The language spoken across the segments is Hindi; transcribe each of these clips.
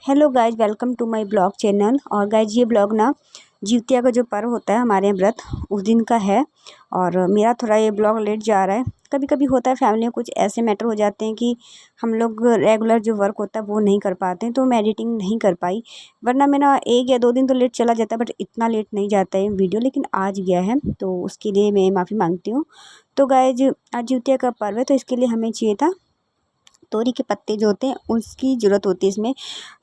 Hello guys, welcome to my blog channel. और गाइज ये ब्लॉग ना जिउतिया का जो पर्व होता है हमारे यहाँ व्रत उस दिन का है। और मेरा थोड़ा ये ब्लॉग लेट जा रहा है। कभी कभी होता है फैमिली में कुछ ऐसे मैटर हो जाते हैं कि हम लोग रेगुलर जो वर्क होता है वो नहीं कर पाते हैं, तो मैं एडिटिंग नहीं कर पाई। वरना मेरा 1 या 2 दिन तो लेट चला जाता है, बट इतना लेट नहीं जाता है वीडियो। लेकिन आज गया है तो उसके लिए मैं माफ़ी मांगती हूँ। तो गाइज आज जिउतिया का पर्व है, तो इसके लिए हमें चाहिए था तोरी के पत्ते जो होते हैं उसकी ज़रूरत होती है इसमें।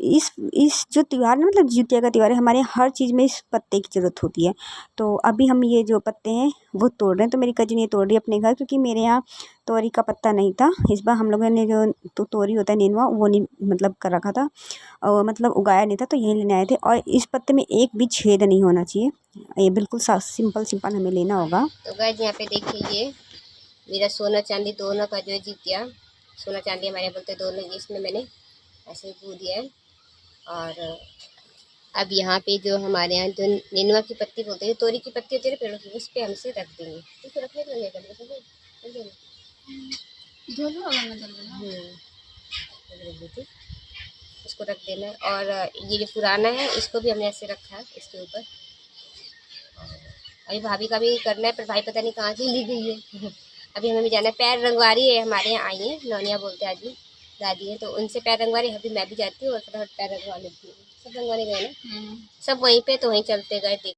इस जो त्यौहार ना, मतलब जिउतिया का त्यौहार है, हमारे यहाँ हर चीज़ में इस पत्ते की ज़रूरत होती है। तो अभी हम ये जो पत्ते हैं वो तोड़ रहे हैं। तो मेरी कजिन ये तोड़ रही है अपने घर, क्योंकि मेरे यहाँ तोरी का पत्ता नहीं था। इस बार हम लोगों ने जो तो तोरी होता है नेनुआ वो नहीं मतलब कर रखा था, और मतलब उगाया नहीं था, तो यही लेने आए थे। और इस पत्ते में एक भी छेद नहीं होना चाहिए। ये बिल्कुल सिंपल हमें लेना होगा। तो गाइस यहाँ पे देखिए, ये मेरा सोना चांदी दोनों का जो है जिउतिया, सोना चांदी हमारे बोलते हैं दोनों, इसमें मैंने ऐसे बू दिया है। और अब यहाँ पे जो हमारे यहाँ जो नेनुआ की पत्ती बोलते हैं, तोरी की पत्ती होती है पेड़ों की, उस पर हमसे रख देंगे। इसको रखने के लिए इसको रख देना है। और ये जो पुराना है इसको भी हमने ऐसे रखा है इसके ऊपर। अभी भाभी का भी करना है, पर भाई पता नहीं कहाँ चली गई है। अभी हमें भी जाना है। पैर रंगवारी है, हमारे यहाँ आई है, नौनिया बोलते हैं आजी दादी है, तो उनसे पैर रंगवारी। अभी मैं भी जाती हूँ और फटाफट पैर रंगवा लेती हूँ। सब रंगवाने गए ना, सब वहीं पे, तो वहीं चलते गए। देख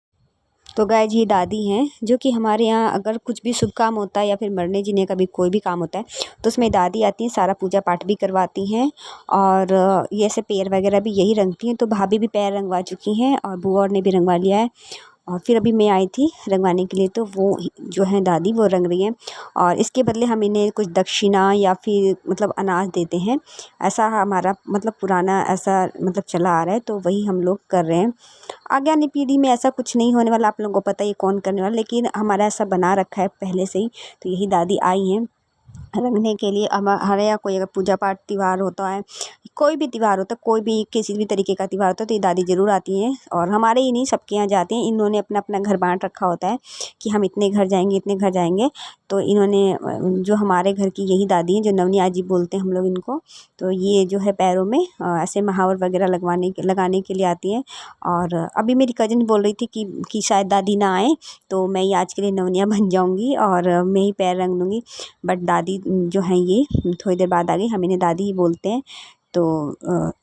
तो गाय जी दादी हैं, जो कि हमारे यहाँ अगर कुछ भी शुभ काम होता है या फिर मरने जीने का भी कोई भी काम होता है तो उसमें दादी आती हैं, सारा पूजा पाठ भी करवाती हैं। और ये ऐसे पैर वगैरह भी यही रंगती हैं। तो भाभी भी पैर रंगवा चुकी हैं और बुआ ने भी रंगवा लिया है। और फिर अभी मैं आई थी रंगवाने के लिए, तो वो जो है दादी वो रंग रही हैं। और इसके बदले हम इन्हें कुछ दक्षिणा या फिर मतलब अनाज देते हैं। ऐसा हमारा मतलब पुराना ऐसा मतलब चला आ रहा है, तो वही हम लोग कर रहे हैं। आगे आने पीढ़ी में ऐसा कुछ नहीं होने वाला, आप लोगों को पता है ये कौन करने वाला, लेकिन हमारा ऐसा बना रखा है पहले से ही। तो यही दादी आई हैं रंगने के लिए। हमारे यहाँ कोई अगर पूजा पाठ त्यौहार होता है, कोई भी त्यौहार होता है, कोई भी किसी भी तरीके का त्यौहार होता है, तो ये दादी ज़रूर आती हैं। और हमारे ही नहीं, सबके यहाँ जाते हैं। इन्होंने अपना अपना घर बांट रखा होता है कि हम इतने घर जाएंगे, इतने घर जाएंगे। तो इन्होंने जो हमारे घर की यही दादी हैं, जो नवनिया जी बोलते हैं हम लोग इनको, तो ये जो है पैरों में ऐसे महावर वगैरह लगाने के लिए आती हैं। और अभी मेरी कज़िन बोल रही थी कि शायद दादी ना आए, तो मैं ही आज के लिए नवनिया बन जाऊँगी और मैं ही पैर रंग दूँगी। बट दादी जो हैं ये थोड़ी देर बाद आ गई, हम इन्हें दादी ही बोलते हैं। तो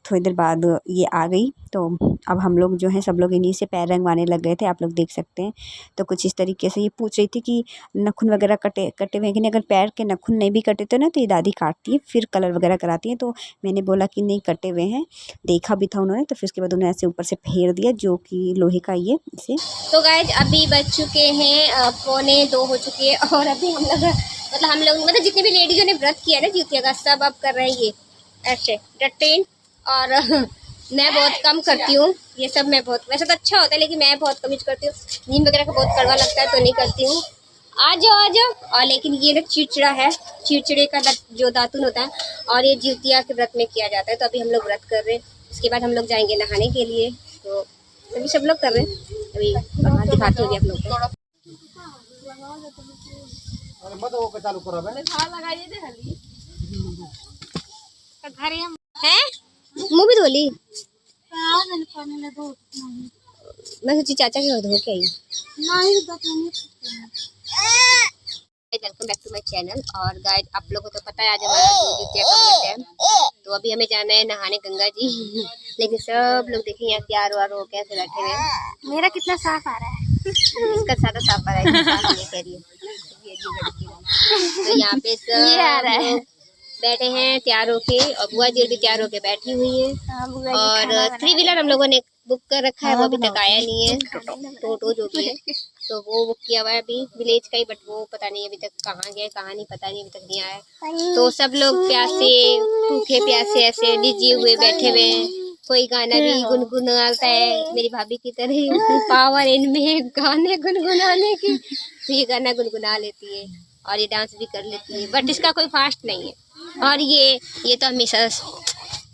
थोड़ी देर बाद ये आ गई। तो अब हम लोग जो हैं सब लोग इन्हीं से पैर रंगवाने लग गए थे, आप लोग देख सकते हैं। तो कुछ इस तरीके से ये पूछ रही थी कि नाखून वगैरह कटे हुए हैं कि नहीं। अगर पैर के नाखून नहीं भी कटे तो ना, तो ये दादी काटती है, फिर कलर वगैरह कराती है। तो मैंने बोला कि नहीं कटे हुए हैं, देखा भी था उन्होंने। तो फिर उसके बाद उन्होंने ऐसे ऊपर से फेर दिया, जो कि लोहे का ये इसे। तो गाइस अभी बज चुके हैं 1:45 हो चुके हैं। और अभी हम लोग मतलब जितने भी लेडीजों ने व्रत किया ना जिउतिया का, सब अब कर रहे हैं ये ऐसे डटेन। और मैं बहुत कम करती हूँ ये सब। मैं बहुत, वैसे तो अच्छा होता है लेकिन मैं बहुत कम यूज करती हूँ। नीम वगैरह का बहुत कड़वा लगता है तो नहीं करती हूँ। आ जाओ। और लेकिन ये ना चिड़चिड़ा है, चिड़चिड़े का जो दातुन होता है, और ये जिउतिया के व्रत में किया जाता है। तो अभी हम लोग व्रत कर रहे हैं, उसके बाद हम लोग जाएंगे नहाने के लिए। तो अभी सब लोग कर रहे हैं। अभी दिखाते होंगे आप लोग को। है मुँह भी धोली। मैं सोची चाचा के धो के आई। Welcome back to my channel. और गाइस आप लोगों को तो पता है आज हमारा जिउतिया का व्रत है। तो अभी हमें जाना है नहाने गंगा जी। लेकिन सब लोग देखें यहाँ तैयार वार हो कैसे बैठे हुए हैं। मेरा कितना साफ आ रहा है। इसका ज्यादा साफ आ रहा है, साफ नहीं कह रही है। तो यहाँ पे सब बैठे हैं तैयार होके, और बुआ जी भी तैयार होके बैठी हुई है। और 3 व्हीलर हम लोगों ने बुक कर रखा है, वो अभी तक आया नहीं है। टोटो जो भी है तो वो बुक किया हुआ है अभी विलेज का ही, बट वो पता नहीं अभी तक कहाँ गया, कहाँ नहीं, पता नहीं, अभी तक नहीं आया। तो सब लोग प्यासे, भूखे प्यासे ऐसे डिजी हुए बैठे हुए हैं। कोई गाना भी गुनगुनाता है, मेरी भाभी की तरह पावर इनमें गाने गुनगुनाने की। तो ये गाना गुनगुना लेती है और ये डांस भी कर लेती है, बट इसका कोई फास्ट नहीं है। और ये तो हमेशा, ये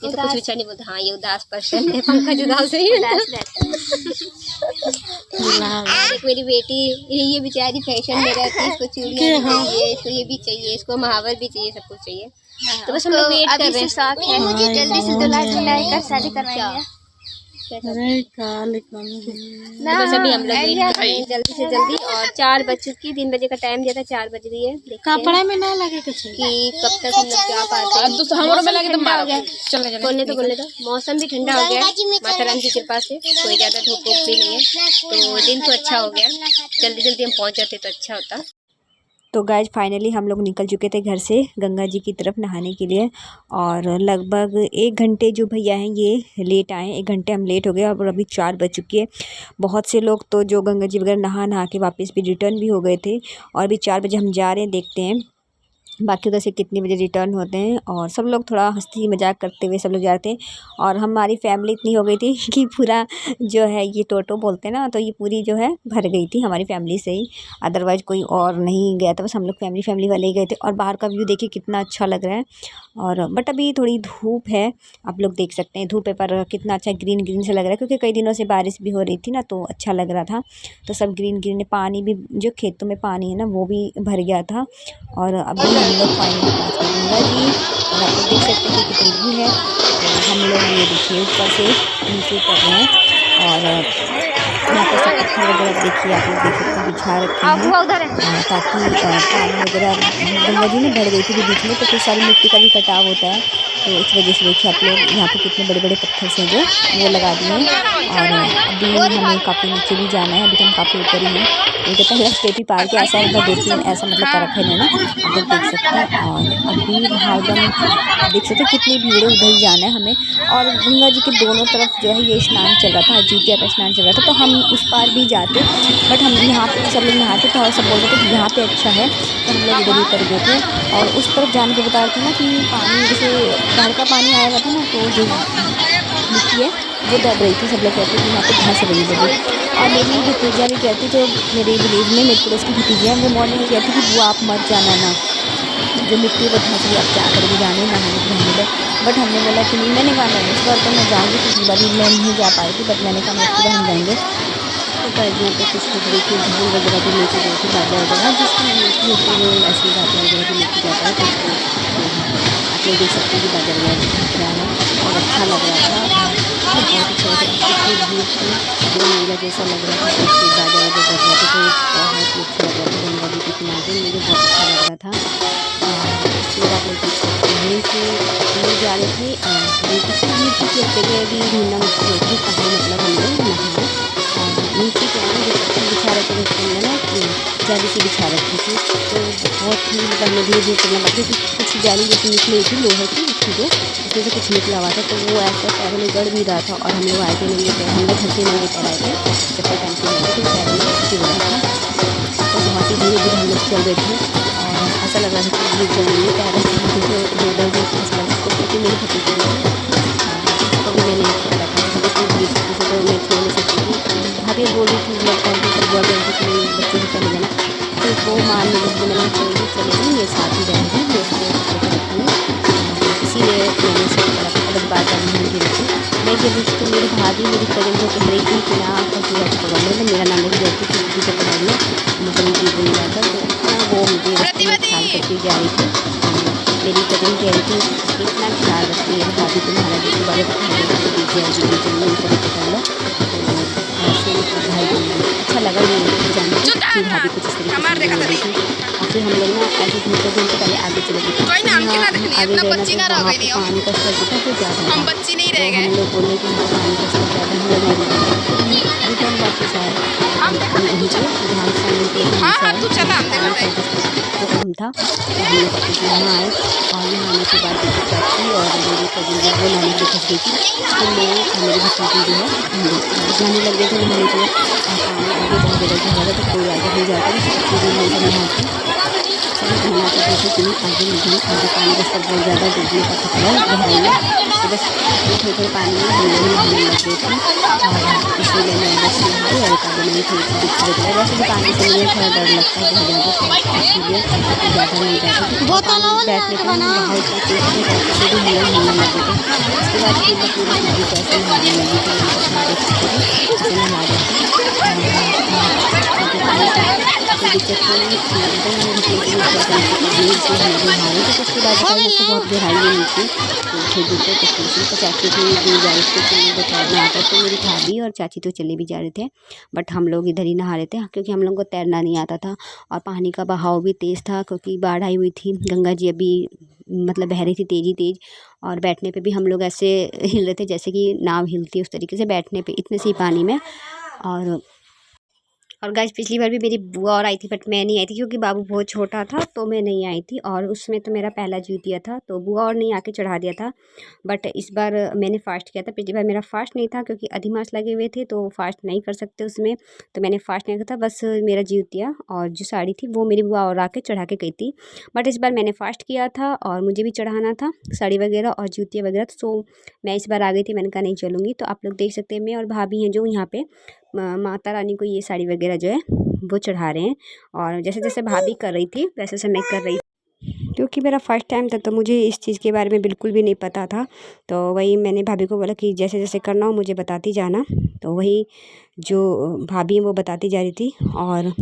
तो कुछ अच्छा नहीं बोलता। हाँ ये उदास पर्सन है, पंकज उदास है। एक मेरी बेटी ये बेचारी फैशन में रहती है, इसको चूड़ियाँ भी चाहिए, इसको ये भी चाहिए, इसको महावर भी चाहिए, सब कुछ चाहिए। तो बस हम लोग वेट कर रहे हैं। शौक है मुझे जल्दी से दूल्हा कर शादी करवाएंगे। अरे का लिखना तो बस अभी हम लोग वेट कर रहे हैं जल्दी से जल्दी। और 4 बज चुकी, 3 बजे का टाइम दिया था, 4 बज रही है। देखते हैं कपड़ा में ना लगे कुछ कि कब तक हम लोग जा पाते हैं। मौसम ठंडा हो गया, बोलने तो मौसम भी ठंडा हो गया माता रानी की कृपा से। कोई ज्यादा धूप भी नहीं है, तो दिन तो अच्छा हो गया। जल्दी जल्दी हम पहुंच जाते तो अच्छा होता। तो गाइज फाइनली हम लोग निकल चुके थे घर से गंगा जी की तरफ नहाने के लिए। और लगभग 1 घंटे जो भैया हैं ये लेट आए, 1 घंटे हम लेट हो गए और अभी 4 बज चुकी है। बहुत से लोग तो जो गंगा जी वगैरह नहा के वापस भी रिटर्न भी हो गए थे। और अभी 4 बजे हम जा रहे हैं, देखते हैं बाकी उधर से कितने बजे रिटर्न होते हैं। और सब लोग थोड़ा हंसी मजाक करते हुए सब लोग जा रहे थे। और हमारी फैमिली इतनी हो गई थी कि पूरा जो है ये टोटो बोलते हैं ना, तो ये पूरी जो है भर गई थी हमारी फैमिली से ही। अदरवाइज़ कोई और नहीं गया था, बस हम लोग फैमिली वाले ही गए थे। और बाहर का व्यू देखिए कितना अच्छा लग रहा है। और बट अभी थोड़ी धूप है, आप लोग देख सकते हैं धूप है, पर कितना अच्छा ग्रीन से लग रहा है क्योंकि कई दिनों से बारिश भी हो रही थी ना, तो अच्छा लग रहा था। तो सब ग्रीन पानी भी, जो खेतों में पानी है ना वो भी भर गया था। और अभी हम लोग फाइनली पहुँच गए गंगा जी। और आप लोग देख सकते हैं कि कितनी भीड़ है। तो हम लोग ये देखिए ऊपर से नीचे उतर रहे हैं। और यहाँ पर सब पत्थर वगैरह देखिए, आप लोग देख सकते हैं बिछा रखे हैं ताकि पानी वगैरह गंगा जी में भर गई थी बीच में, तो फिर सारी मिट्टी का भी कटाव होता है। तो इस वजह से देखिए आप लोग यहाँ पे कितने बड़े बड़े पत्थर से जो वो लगा दिए हैं। और अभी हमें काफ़ी नीचे भी जाना है, अभी तो हम काफ़ी ऊपर ही हैं। ये पहला स्टेप ही पार के ऐसा मतलब 2-3 ऐसा मतलब कर रखा है इन्होंने, आप लोग देख सकते हैं। और अभी भागम देख सकते हैं कितनी भीड़ है, उधर ही जाना है हमें। और गंगा जी के दोनों तरफ जो है ये स्नान चल रहा था, जितिया का स्नान चल रहा था, तो हम उस पार भी जाते, बट हम यहाँ पे सब लोग नहाते थे और सब बोल रहे थे कि यहाँ पे अच्छा है, तो हम लोग इधर ही उतर गए थे। और उस तरफ जाने के बता रहे थे ना कि पानी जैसे बाहर का पानी आएगा था ना, तो जो मिट्टी है वो दब रही थी। सब लोग कहते कि यहाँ पे घास रही है। और मेरी भतीजा भी कहती, जो मेरे विलेज में मेरे पड़ोस की भतीजा है, वो मॉर्निंग में कहती कि वो आप मत जाना ना, जो मिट्टी वो धंस रही, आप क्या करोगे जाने नहाने के रहने दो। बट हमने बोला कि नहीं, मैंने कहा इस बार तो मैं जाऊँगी, पिछली बार मैं नहीं जा पाई थी, बट मैंने कहा मैं इसके बाद हम जाएंगे। तो गाड़ियों पर कुछ लोग देखिए ढोल वगैरह भी लेके गए थे, बाजा वगैरह जिसकी मिट्टी होती है वो ऐसी बाजा वगैरह भी लेके जाता है। तो आप लोग देख सकते हैं कि बाजा वगैरह दिख रहा है और अच्छा लग रहा था। बहुत अच्छा इतनी भीड़ थी, जो मेला जैसा लग रहा था, उसके बाजा वगैरह बज रहा था, तो बहुत ही अच्छा लग रहा था। गंगा जी के किनारे मुझे बहुत अच्छा लग रहा था। फिर आप लोग देख सकते हैं कि हम जा रहे थे नीचे की जगह भी ढूंढना मुश्किल होती है, कहाँ मतलब हम लोग नहाए। नीचे क्या है जो पत्थर बिछा रखे थे उसके अंदर ना जाली से बिछा रखी थी, तो बहुत ही मतलब हमें धीरे धीरे चलना पड़ा क्योंकि कुछ जाली जैसी निकली थी लोहे की उसमें उसमें से कुछ निकला हुआ था, तो वो ऐसा पैरों में गड़ भी रहा था। और हम लोग आए थे नंगे पैर, हम लोग घर से नंगे पैर आए थे, चप्पल पहन के आए थे, तो पैरों में चिप रहा था। तो बहुत ही धीरे धीरे हम लोग चल रहे थे और ऐसा लग रहा था कि गिर जाएंगे पैर जो ऐसा लग रहा था क्योंकि मेरी भतीजी तो भी मैंने पता था तो मैं खेल नहीं सकती थी। भाभी बोल रही थी लगता है सब बोल रहे थे कि बच्चे को चले जाना, तो वो मान लगी, मैंने कोई चलेगी मेरे साथ ही रहेगी, मैं उसको रखूँगी। इसीलिए मैंने उसको अलग बात नहीं की रखी। मैं जब उसको मेरी भाभी मेरी कजन को कह रही थी कि ना आपका पूरा पकड़ लो, मेरा नाम लिख देती थी किसी को पकड़ लो, मतलब मुझे बोल रहा था, तो वो मुझे ख्याल करती जा रही थी। मेरी कजन कह रही थी इतना ख्याल रखती है भाभी तुम्हारा, जो बड़े पकड़ लो। भाई अच्छा लगा ये जान के भाभी कुछ इस तरीके से थी। और फिर हम लोग ना ऐसे घूमते घूमते पहले आगे चले गए, आगे गए ना तो वहाँ पे पानी का स्तर था तो ज़्यादा हम बच्ची नहीं रह गए। हम लोग बोले कि पानी का स्तर ज़्यादा, हम लोग रिटर्न वापस आए वहीं पर जहाँ तो कम था। तो हम लोग वापस यहाँ आए और यहाँ आने के बाद देखिए चाची और मेरी कजिन जो वो नहाने के फंस गई थी, तो मैं और मेरी भतीजी जो है जाने लग गए थे नहाने के लिए। पानी आगे बहुत ज़्यादा हो रहा था, तो कोई आगे नहीं जाता, चीज़ें नहीं नहाती सभी नहाना चाहते थे कि आगे नहीं आगे पानी का स्तर बहुत ज़्यादा डूबने का खतरा है गहराई में, तो बस थोड़े थोड़े पानी में हम लोग नहाने लग गए थे। और इसीलिए मैं बस नहाई और एक आगे में थोड़ी सी दिक्कत है, वैसे भी पानी से मुझे थोड़ा डर लगता है बहुत ज़्यादा, इसलिए ज़्यादा नहीं जाता क्योंकि बैठ लेते हैं बहुत भी हम लोग नहाने लग गए थे। उसके बाद फिर मैं पूरी चीज़ें कैसे नहाने लगी थी ऐसे नहा जाती नीचे हम लोग नहा रहे थे। तो उसके बाद जैसे बहुत गहराई है नीचे, तो फिर दूसरे तो चाची थी गुजारिश थी कि मुझे तैरना आता, तो मेरी भाभी और चाची तो चले भी जा रहे थे, बट हम लोग इधर ही नहा रहे थे क्योंकि हम लोग को तैरना नहीं आता था। और पानी का बहाव भी तेज़ था क्योंकि बाढ़ आई हुई थी, गंगा जी अभी मतलब बह रही थी तेज़ी तेज़। और बैठने पे भी हम लोग ऐसे हिल रहे थे जैसे कि नाव हिलती है, उस तरीके से बैठने पे इतने से ही पानी में। और गाइस पिछली बार भी मेरी बुआ और आई थी, बट मैं नहीं आई थी क्योंकि बाबू बहुत छोटा था, तो मैं नहीं आई थी। और उसमें तो मेरा पहला जिउतिया था, तो बुआ और नहीं आके चढ़ा दिया था। बट इस बार मैंने फ़ास्ट किया था। पिछली बार मेरा फ़ास्ट नहीं था क्योंकि अधिमास लगे हुए थे, तो फ़ास्ट नहीं कर सकते उसमें, तो मैंने फ़ास्ट नहीं किया था। बस मेरा जिउतिया और जो साड़ी थी वो मेरी बुआ और आके चढ़ा के गई थी। बट इस बार मैंने फ़ास्ट किया था और मुझे भी चढ़ाना था साड़ी वगैरह और जिउतिया वगैरह, तो मैं इस बार आ गई थी। मैंने कहा नहीं चलूँगी। तो आप लोग देख सकते हैं मैं और भाभी हैं जो यहाँ पे माता रानी को ये साड़ी वगैरह जो है वो चढ़ा रहे हैं। और जैसे जैसे भाभी कर रही थी वैसे वैसे मैं कर रही थी, क्योंकि मेरा फर्स्ट टाइम था तो मुझे इस चीज़ के बारे में बिल्कुल भी नहीं पता था। तो वही मैंने भाभी को बोला कि जैसे जैसे करना हो मुझे बताती जाना। तो वही जो भाभी हैं वो बताती जा रही थी। और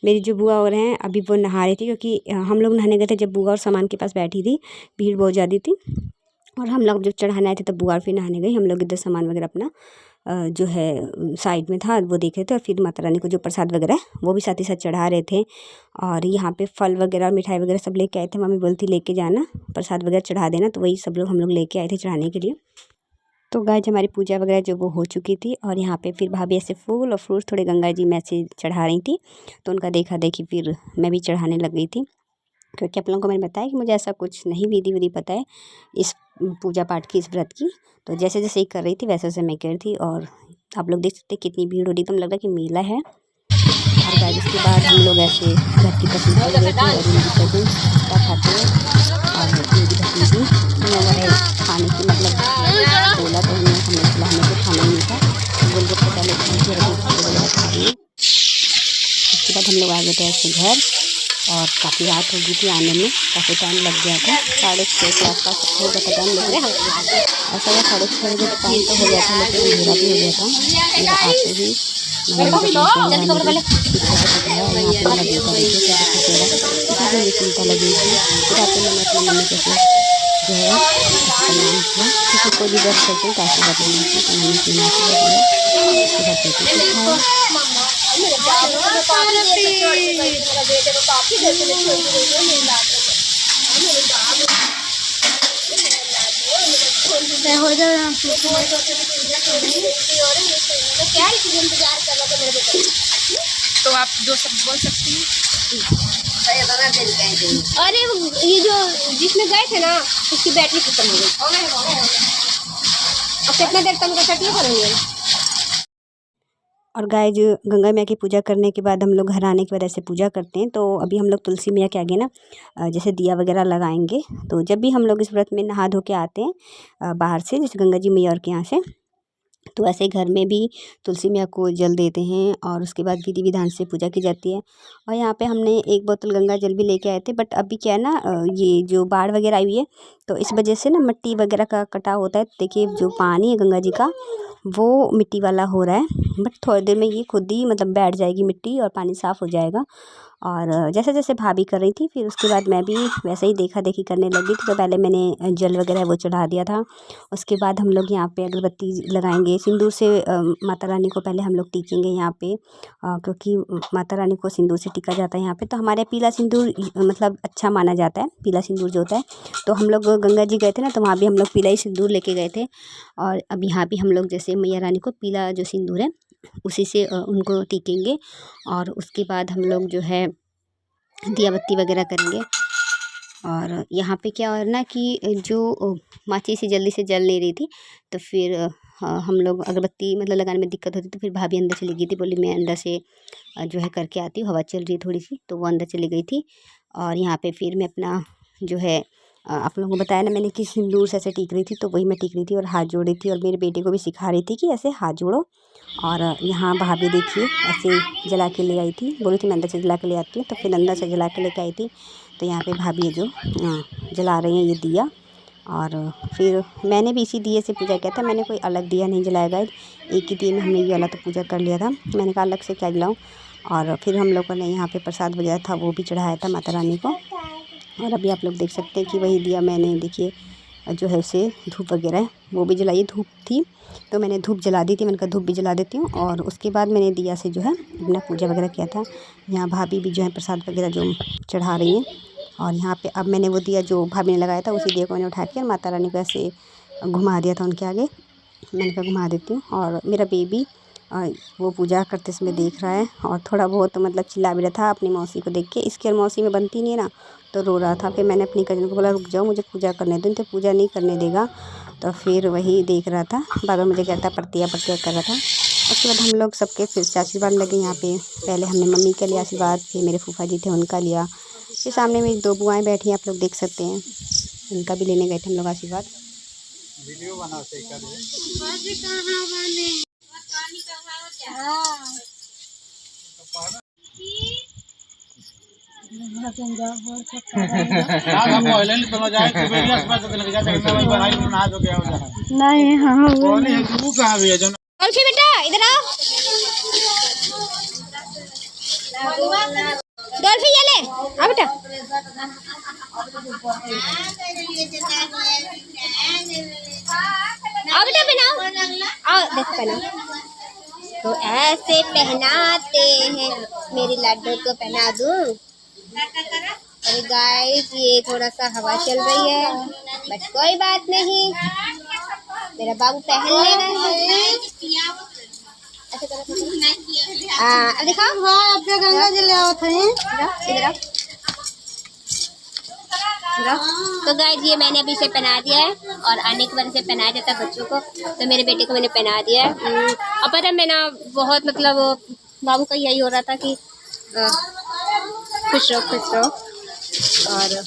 मेरी जो बुआ और हैं अभी वो नहा रही थी, क्योंकि हम लोग नहाने गए थे जब बुआ और सामान के पास बैठी थी, भीड़ बहुत ज़्यादा थी। और हम लोग जब चढ़ाने आए थे तब बुआ फिर नहाने गई। हम लोग इधर सामान वगैरह अपना जो है साइड में था वो देख रहे थे। और फिर माता रानी को जो प्रसाद वगैरह वो भी साथ ही साथ चढ़ा रहे थे। और यहाँ पे फल वगैरह और मिठाई वगैरह सब लेके आए थे। मम्मी बोलती लेके जाना, प्रसाद वगैरह चढ़ा देना, तो वही सब लोग हम लोग लेके आए थे चढ़ाने के लिए। तो गाइस हमारी पूजा वगैरह जो वो हो चुकी थी। और यहाँ पे फिर भाभी ऐसे फूल और फ्रूट थोड़े गंगा जी में ऐसे चढ़ा रही थी, तो उनका देखा देखी फिर मैं भी चढ़ाने लग गई थी। क्योंकि आप लोगों को मैंने बताया कि मुझे ऐसा कुछ नहीं विधि पता है इस पूजा पाठ की, इस व्रत की। तो जैसे जैसे ही कर रही थी वैसे वैसे मैं कर रही थी। और आप लोग देख सकते हैं कितनी भीड़ हो रही, एकदम लग रहा है कि मेला है। और गाइस उसके बाद हम लोग ऐसे घर की तस्वीर कर रहे थे और उनकी कजिन क्या खाते हैं। और मेरी भतीजी हमारे खाने की मतलब बोला तो हमें खिलाने को खाना नहीं था, गोलगप्पे पहले वगैरह खा रही है। उसके बाद हम लोग आ गए थे ऐसे घर। और काफ़ी रात हो गई थी आने में, काफ़ी टाइम लग गया था, 6:30 के आसपास हो गया था टाइम। लेकिन ऐसा हुआ 6:30 बजे तो टाइम तो हो गया था, लेकिन अंधेरा भी हो गया था। मेरा आते ही मैंने चिंता लगी थी। फिर आते मैंने अपनी मम्मी के जो है इसका नाम किया, किसी को भी दर्द करते हैं काफ़ी बताना थी, तो मैंने अपनी माँ से दिया। उसके बाद तो आप दो शब्द बोल सकती हैं। अरे ये जो जिसमें गए थे ना उसकी बैटरी खत्म हो गई। अब कितना देर तक का चटनी करेंगे। और गाय जो गंगा मैया की पूजा करने के बाद हम लोग घर आने के बाद ऐसे पूजा करते हैं। तो अभी हम लोग तुलसी मैया के आगे ना जैसे दिया वगैरह लगाएंगे। तो जब भी हम लोग इस व्रत में नहा धो के आते हैं बाहर से, जैसे गंगा जी मैया और के यहाँ से, तो ऐसे घर में भी तुलसी मैया को जल देते हैं और उसके बाद विधि विधान से पूजा की जाती है। और यहाँ पे हमने 1 बोतल गंगा जल भी लेके आए थे, बट अभी क्या है ना ये जो बाढ़ वगैरह आई हुई है, तो इस वजह से ना मिट्टी वगैरह का कटाव होता है। देखिए जो पानी है गंगा जी का वो मिट्टी वाला हो रहा है, बट थोड़ी देर में ये खुद ही मतलब बैठ जाएगी मिट्टी और पानी साफ़ हो जाएगा। और जैसे जैसे भाभी कर रही थी फिर उसके बाद मैं भी वैसे ही देखा देखी करने लगी थी। तो पहले मैंने जल वगैरह वो चढ़ा दिया था। उसके बाद हम लोग यहाँ पे अगरबत्ती लगाएंगे, सिंदूर से माता रानी को पहले हम लोग टीकेंगे यहाँ पे, क्योंकि माता रानी को सिंदूर से टीका जाता है यहाँ पे। तो हमारे पीला सिंदूर मतलब अच्छा माना जाता है, पीला सिंदूर जो होता है। तो हम लोग गंगा जी गए थे ना, तो वहाँ भी हम लोग पीला ही सिंदूर लेके गए थे। और अब यहाँ भी हम लोग जैसे मैया रानी को पीला जो सिंदूर है उसी से उनको टीकेंगे। और उसके बाद हम लोग जो है दिया बत्ती वगैरह करेंगे। और यहाँ पे क्या हो ना कि जो माची से जल्दी से जल नहीं रही थी, तो फिर हम लोग अगरबत्ती मतलब लगाने में दिक्कत होती, तो फिर भाभी अंदर चली गई थी, बोली मैं अंदर से जो है करके आती हूँ, हवा चल रही है थोड़ी सी, तो वो अंदर चली गई थी। और यहाँ पे फिर मैं अपना जो है आप लोगों को बताया ना मैंने कि सिंदूर से ऐसे टीक रही थी, तो वही मैं टीक रही थी और हाथ जोड़ रही थी। और मेरे बेटे को भी सिखा रही थी कि ऐसे हाथ जोड़ो। और यहाँ भाभी देखिए ऐसे जला के ले आई थी, बोली थी मैं अंदर से जला के ले आती हूँ, तो फिर अंदर से जला के लेके आई थी। तो यहाँ पे भाभी है जो जला रही हैं ये दिया। और फिर मैंने भी इसी दिए से पूजा किया था, मैंने कोई अलग दिया नहीं जलाया। गाइस एक ही दिए में हमने ये वाला तो पूजा कर लिया था। मैंने कहा अलग से क्या जलाऊँ, और फिर हम लोगों ने यहाँ पे प्रसाद वगैरह था वो भी चढ़ाया था माता रानी को। और अभी आप लोग देख सकते हैं कि वही दिया मैंने, देखिए जो है उसे धूप वगैरह वो भी जलाई, धूप थी तो मैंने धूप जला दी थी, मैंने कहा धूप भी जला देती हूँ। और उसके बाद मैंने दिया से जो है अपना पूजा वगैरह किया था। यहाँ भाभी भी जो है प्रसाद वगैरह जो चढ़ा रही हैं। और यहाँ पे अब मैंने वो दिया जो भाभी ने लगाया था उसी दिया को मैंने उठा के माता रानी को ऐसे घुमा दिया था उनके आगे। मैंने कहा घुमा देती हूँ। और मेरा बेबी वो पूजा करते समय देख रहा है और थोड़ा बहुत मतलब चिल्ला भी रहा था अपनी मौसी को देख के। इसकी और मौसी में बनती नहीं है ना, तो रो रहा था। फिर मैंने अपनी कज़न को बोला रुक जाओ, मुझे पूजा करने दो, तो पूजा नहीं करने देगा। तो फिर वही देख रहा था, बार बार मुझे कहता पड़तिया कर रहा था। उसके बाद हम लोग सबके फिर से आशीर्वाद लगे यहाँ पे। पहले हमने मम्मी का लिया आशीर्वाद, फिर मेरे फूफा जी थे उनका लिया, फिर सामने में 2 बुआएँ बैठी हैं, आप लोग देख सकते हैं, उनका भी लेने गए थे हम लोग आशीर्वाद। वीडियो बनाते नहीं। हाँ बेटा इधर आओ, डॉल्फी ये ले आ बेटा। आओ बेटा बनाओ, आओ देखो पहनाओ। तो ऐसे पहनाते हैं, मेरी लड्डू को पहना दूं। अरे गाइस ये थोड़ा सा हवा चल रही है बट कोई बात नहीं, मेरा बाबू पहन ले रहा है। अब दिखाओ। हाँ अब गंगा जल इधर। तो गाइस ये मैंने अभी इसे पहना दिया है और आने के बाद इसे पहनाया जाता है बच्चों को। तो मेरे बेटे को मैंने पहना दिया है। अब पता है मैं ना बहुत मतलब बाबू का यही हो रहा था कि खुश रहो। और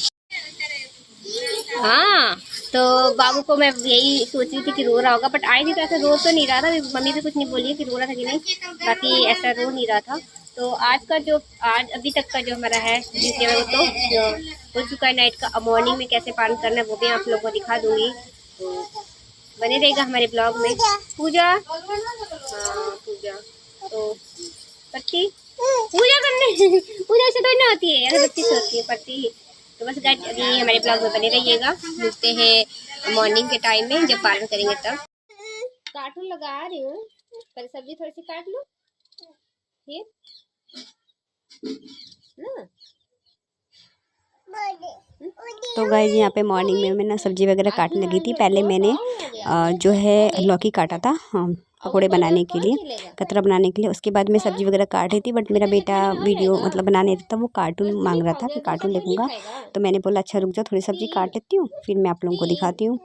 हाँ तो बाबू को मैं यही सोच रही थी कि रो रहा होगा, बट आई थी तो ऐसा रो तो नहीं रहा था। मम्मी भी कुछ नहीं बोली कि रो रहा था कि नहीं, बाकी ऐसा रो नहीं रहा था। तो आज अभी तक का जो हमारा है वो तो जो हो चुका है नाइट का। मॉर्निंग में कैसे पालन करना है वो भी आप लोगों को दिखा दूंगी, तो बने रहेगा हमारे ब्लॉग में। पूजा, हाँ पूजा तो पट्टी पूजा करने पूजा से तो नहीं होती है, अगर बच्ची से होती है पट्टी। तो बस गाइस अभी हमारे ब्लॉग में बने रहिएगा, मिलते हैं मॉर्निंग के टाइम में जब पालन करेंगे तब। कार्टून लगा रही हूँ, पहले सब्जी थोड़ी सी काट लो ये ना। तो गाइस यहाँ पे मॉर्निंग में मैं ना सब्जी वगैरह काटने लगी थी। पहले मैंने जो है लौकी काटा था पकौड़े बनाने के लिए, कतरा बनाने के लिए। उसके बाद मैं सब्जी वगैरह काट रही थी, बट मेरा बेटा वीडियो मतलब बनाने था, वो कार्टून मांग रहा था कि कार्टून देखूंगा। तो मैंने बोला अच्छा रुक जाओ, थोड़ी सब्जी काट लेती हूँ फिर मैं आप लोगों को दिखाती हूँ।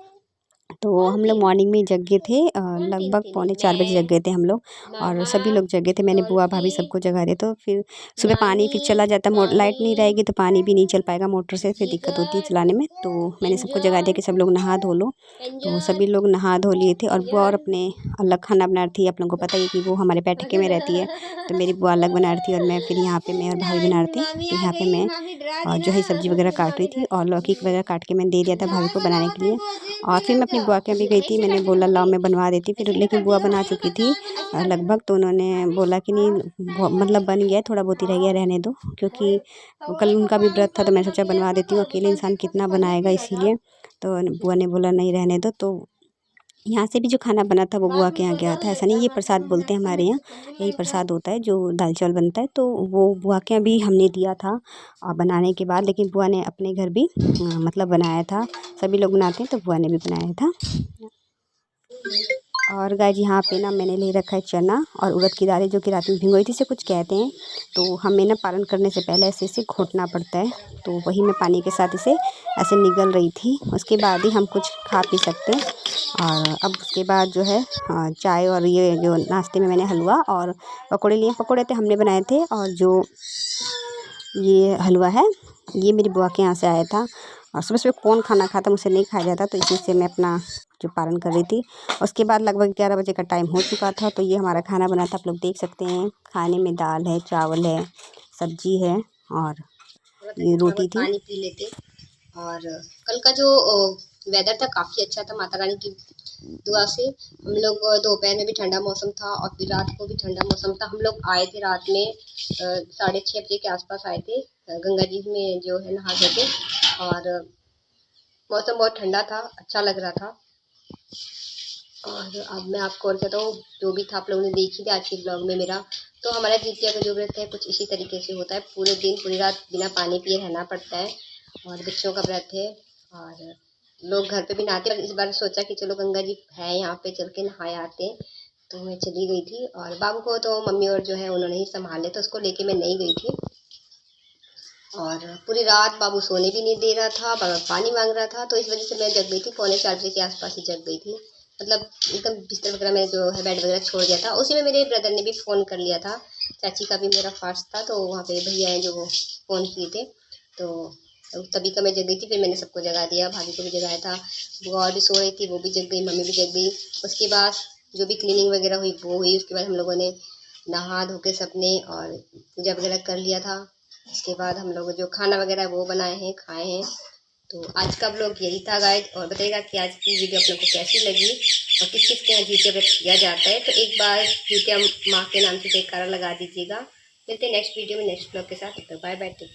तो हम लोग मॉर्निंग में जग गए थे, लगभग 3:45 बजे जग गए थे हम लोग, और सभी लोग जगे थे। मैंने बुआ भाभी सबको जगा दिया। तो फिर सुबह पानी फिर चला जाता, लाइट नहीं रहेगी तो पानी भी नहीं चल पाएगा मोटर से, फिर दिक्कत होती है चलाने में। तो मैंने सबको जगा दिया कि सब लोग नहा धो लो। तो सभी लोग नहा धो लिए थे और बुआ और अपने अलग खाना बना रही थी। आप लोगों को पता ही कि वो हमारे पैठके में रहती है, तो मेरी बुआ अलग बना रही थी और मैं फिर यहाँ पे मैं और भाभी बना रही थी। तो यहाँ पे मैं जो है सब्जी वगैरह काट रही थी और लौकी वगैरह काट के मैंने दे दिया था भाभी को बनाने के लिए। और फिर मैं अपनी बुआ के भी गई थी, मैंने बोला लाओ मैं बनवा देती फिर, लेकिन बुआ बना चुकी थी लगभग। तो उन्होंने बोला कि नहीं मतलब बन गया, थोड़ा बहुत ही रह गया, रहने दो, क्योंकि कल उनका भी व्रत था। तो मैं सोचा बनवा देती हूँ, अकेले इंसान कितना बनाएगा, इसीलिए। तो बुआ ने बोला नहीं रहने दो। तो यहाँ से भी जो खाना बना था वो बुआ के यहाँ गया था। ऐसा नहीं, ये प्रसाद बोलते हैं हमारे यहाँ, यही प्रसाद होता है जो दाल चावल बनता है। तो वो बुआ के यहाँ भी हमने दिया था बनाने के बाद, लेकिन बुआ ने अपने घर भी मतलब बनाया था। सभी लोग बनाते हैं तो बुआ ने भी बनाया था। और गाइस यहाँ पे ना मैंने ले रखा है चना और उड़द की दालें, जो कि रात में भिगोई थी, इसे कुछ कहते हैं। तो हमें ना पालन करने से पहले ऐसे घोटना पड़ता है, तो वही मैं पानी के साथ इसे ऐसे निगल रही थी। उसके बाद ही हम कुछ खा पी सकते हैं। और अब उसके बाद जो है चाय और ये जो नाश्ते में मैंने हलवा और पकौड़े लिए। पकौड़े तो हमने बनाए थे, और जो ये हलवा है ये मेरी बुआ के यहाँ से आया था। और सुबह सुबह कौन खाना खाता, मुझसे नहीं खाया जाता, तो इसी से मैं अपना जो पालन कर रही थी। उसके बाद लगभग 11 बजे का टाइम हो चुका था। तो ये हमारा खाना बना था, आप लोग देख सकते हैं। खाने में दाल है, चावल है, सब्जी है और ये रोटी थी। पानी पी लेते। और कल का जो वेदर था काफ़ी अच्छा था, माता रानी की दुआ से। हम लोग दोपहर में भी ठंडा मौसम था और फिर रात को भी ठंडा मौसम था। हम लोग आए थे रात में 6:30 बजे के आसपास आए थे, गंगा जी में जो है नहा गए थे और मौसम बहुत ठंडा था, अच्छा लग रहा था। और अब मैं आपको और बताऊँ, जो भी था आप लोगों ने देख ही दिया आज के ब्लॉग में मेरा। तो हमारा जितिया का जो व्रत है कुछ इसी तरीके से होता है, पूरे दिन पूरी रात बिना पानी पिए रहना पड़ता है और बच्चों का व्रत है। और लोग घर पे भी नहाते, पर इस बार सोचा कि चलो गंगा जी है यहाँ पे, चल के नहाए आते हैं, तो मैं चली गई थी। और बाबू को तो मम्मी और जो है उन्होंने ही संभाले, तो उसको लेके मैं नहीं गई थी। और पूरी रात बाबू सोने भी नहीं दे रहा था, पानी मांग रहा था, तो इस वजह से मैं जग गई थी, 3:45 बजे के आसपास ही जग गई थी। मतलब एकदम बिस्तर वगैरह में जो है बेड वगैरह छोड़ दिया था। उसी में मेरे ब्रदर ने भी फ़ोन कर लिया था, चाची का भी मेरा फास्ट था, तो वहाँ पे भैया हैं जो वो फ़ोन किए थे, तो तभी का मैं जग गई थी। फिर मैंने सबको जगा दिया, भाभी को भी जगाया था, बुआ और भी सो रही थी, वो भी जग गई, मम्मी भी जग गई। उसके बाद जो भी क्लीनिंग वगैरह हुई वो हुई। उसके बाद हम लोगों ने नहा धो के सबने और पूजा वगैरह कर लिया था। उसके बाद हम लोग जो खाना वगैरह वो बनाए हैं, खाए हैं। तो आज का ब्लॉग यही था गाइज। और बताइएगा कि आज की वीडियो आप लोगों को कैसी लगी और किस किस के यहाँ जितिया व्रत किया जाता है। तो एक बार जितिया माँ के नाम से जयकारा लगा दीजिएगा। मिलते हैं नेक्स्ट वीडियो में नेक्स्ट ब्लॉग के साथ। Bye bye, take care.